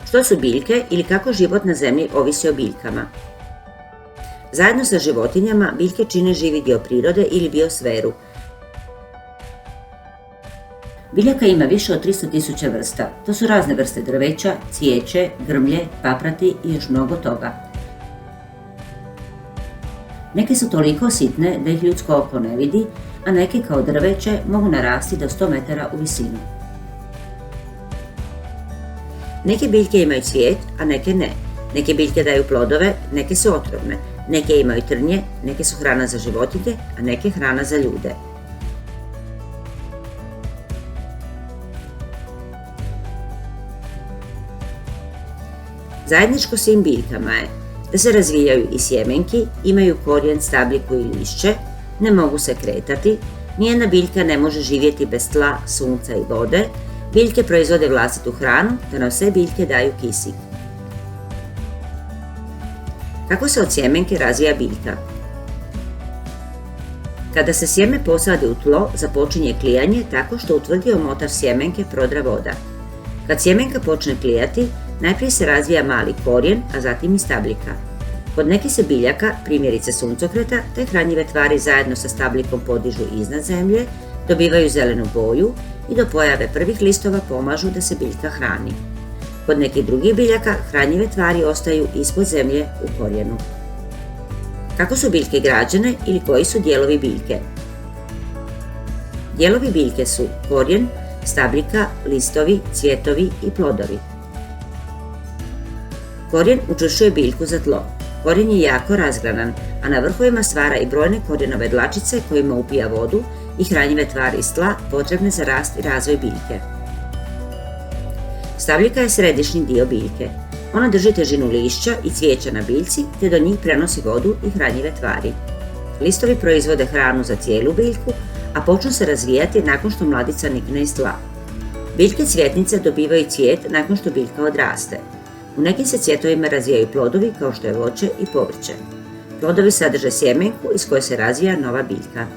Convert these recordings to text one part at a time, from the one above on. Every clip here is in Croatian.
Što su biljke ili kako život na zemlji ovisi o biljkama? Zajedno sa životinjama, biljke čine živi dio prirode ili biosferu. Biljaka ima više od 300.000 vrsta. To su razne vrste drveća, cvijeće, grmlje, paprati i još mnogo toga. Neke su toliko sitne da ih ljudsko oko ne vidi, a neke kao drveće mogu narasti do 100 metara u visinu. Neke biljke imaju cvijet, a neke ne. Neke biljke daju plodove, neke su otrovne. Neke imaju trnje, neke su hrana za životinje, a neke hrana za ljude. Zajedničko svim biljkama je da se razvijaju iz sjemenki, imaju korijen, stabljiku i lišće, ne mogu se kretati, nijedna biljka ne može živjeti bez tla, sunca i vode, biljke proizvode vlastitu hranu, te nam sve biljke daju kisik. Kako se od sjemenke razvija biljka? Kada se sjeme posadi u tlo, započinje klijanje tako što u tvrdi omotač sjemenke prodra voda. Kad sjemenka počne klijati, najprije se razvija mali korijen, a zatim i stabljika. Kod nekih se biljaka, primjerice suncokreta, te hranjive tvari zajedno sa stabljikom podižu iznad zemlje, dobivaju zelenu boju i do pojave prvih listova pomažu da se biljka hrani. Kod nekih drugih biljaka hranjive tvari ostaju ispod zemlje u korijenu. Kako su biljke građene ili koji su dijelovi biljke? Dijelovi biljke su korijen, stabljika, listovi, cvjetovi i plodovi. Korijen učvršćuje biljku za tlo. Korijen je jako razgranan, a na vrhovima stvara i brojne korijenove dlačice kojima upija vodu i hranjive tvari iz tla potrebne za rast i razvoj biljke. Stabljika je središnji dio biljke. Ona drži težinu lišća i cvijeća na biljci te do njih prenosi vodu i hranjive tvari. Listovi proizvode hranu za cijelu biljku, a počnu se razvijati nakon što mladica nikne iz tla. Biljke cvjetnice dobivaju cvijet nakon što biljka odraste. U nekim se cvjetovima razvijaju plodovi kao što je voće i povrće. Plodovi sadrže sjemenku iz koje se razvija nova biljka.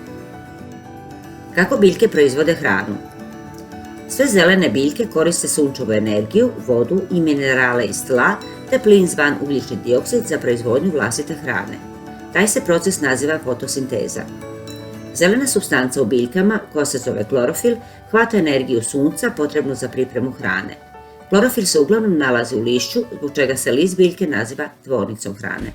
Kako biljke proizvode hranu? Sve zelene biljke koriste sunčevu energiju, vodu i minerale iz tla te plin zvan ugljični dioksid za proizvodnju vlastite hrane. Taj se proces naziva fotosinteza. Zelena supstanca u biljkama, koja se zove klorofil, hvata energiju sunca potrebnu za pripremu hrane. Klorofil se uglavnom nalazi u lišću, zbog čega se list biljke naziva tvornicom hrane.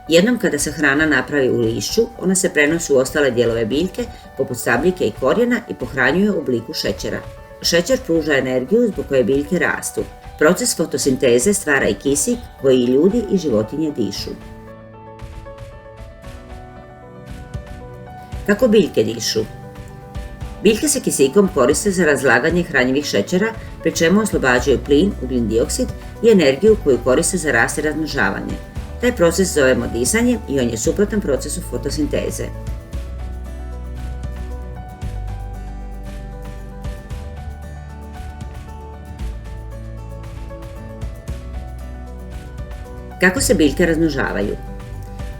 Jednom kada se hrana napravi u lišću, ona se prenosi u ostale dijelove biljke, poput stabljike i korijena i pohranjuje u obliku šećera. Šećer pruža energiju zbog koje biljke rastu. Proces fotosinteze stvara i kisik koji i ljudi i životinje dišu. Kako biljke dišu? Biljke se kisikom koriste za razlaganje hranjivih šećera, pri čemu oslobađaju plin, ugljen dioksid i energiju koju koriste za rast i razmnožavanje. Taj proces zovemo disanjem i on je suprotan procesu fotosinteze. Kako se biljke razmnožavaju?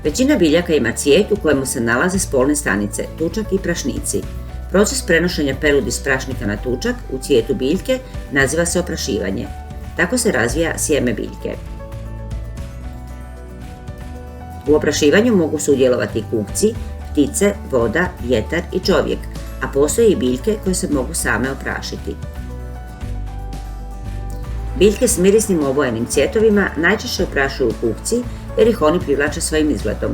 Većina biljaka ima cvijet u kojemu se nalaze spolne stanice, tučak i prašnici. Proces prenošenja peludi s prašnika na tučak u cvijetu biljke naziva se oprašivanje. Tako se razvija sjeme biljke. U oprašivanju mogu sudjelovati kukci, ptice, voda, vjetar i čovjek, a postoje i biljke koje se mogu same oprašiti. Biljke s mirisnim obojenim cvjetovima najčešće oprašuju kukci jer ih oni privlače svojim izgledom.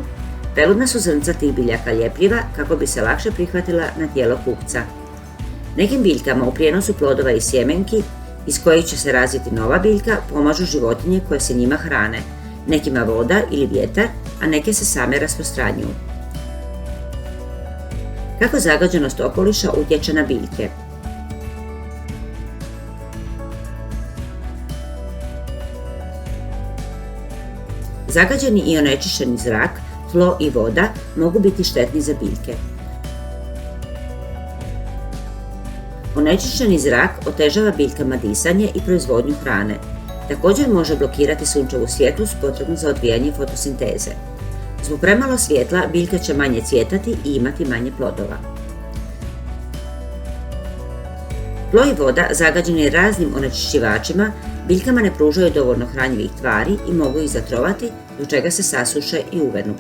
Peludna su zrnca tih biljaka ljepljiva kako bi se lakše prihvatila na tijelo kukca. Nekim biljkama u prijenosu plodova i sjemenki iz kojih će se razviti nova biljka pomažu životinje koje se njima hrane. Nekima voda ili vjetar, a neke se same rasprostranjuju. Kako zagađenost okoliša utječe na biljke? Zagađeni i onečišćeni zrak, tlo i voda mogu biti štetni za biljke. Onečišćeni zrak otežava biljkama disanje i proizvodnju hrane. Također može blokirati sunčevu svjetlost potrebnu za odvijanje fotosinteze. Zbog premalo svjetla biljka će manje cvjetati i imati manje plodova. Tlo i voda zagađeni raznim onečišćivačima Biljkama ne pružaju dovoljno hranjivih tvari i mogu ih zatrovati, do čega se sasuše i uvenu.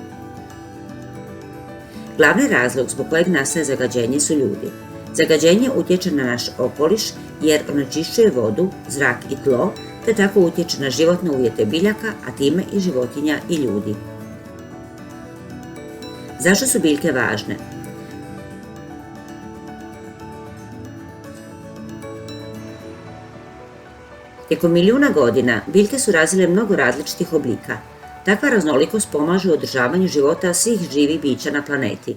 Glavni razlog zbog kojeg nastaje zagađenje su ljudi. Zagađenje utječe na naš okoliš jer onečišćuje vodu, zrak i tlo, te tako utječe na životne uvjete biljaka, a time i životinja i ljudi. Zašto su biljke važne? Tijekom milijuna godina biljke su razvile mnogo različitih oblika. Takva raznolikost pomaže u održavanju života svih živih bića na planeti.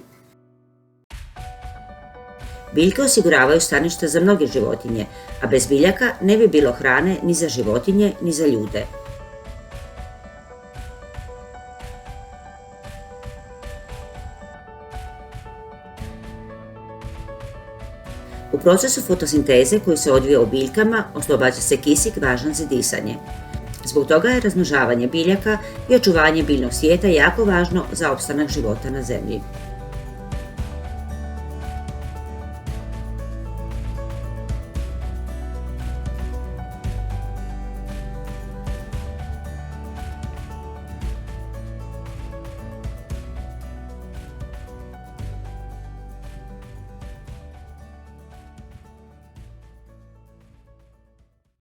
Biljke osiguravaju stanište za mnoge životinje, a bez biljaka ne bi bilo hrane ni za životinje ni za ljude. U procesu fotosinteze koji se odvija u biljkama oslobađa se kisik važan za disanje. Zbog toga je razmnožavanje biljaka i očuvanje biljnog svijeta jako važno za opstanak života na Zemlji.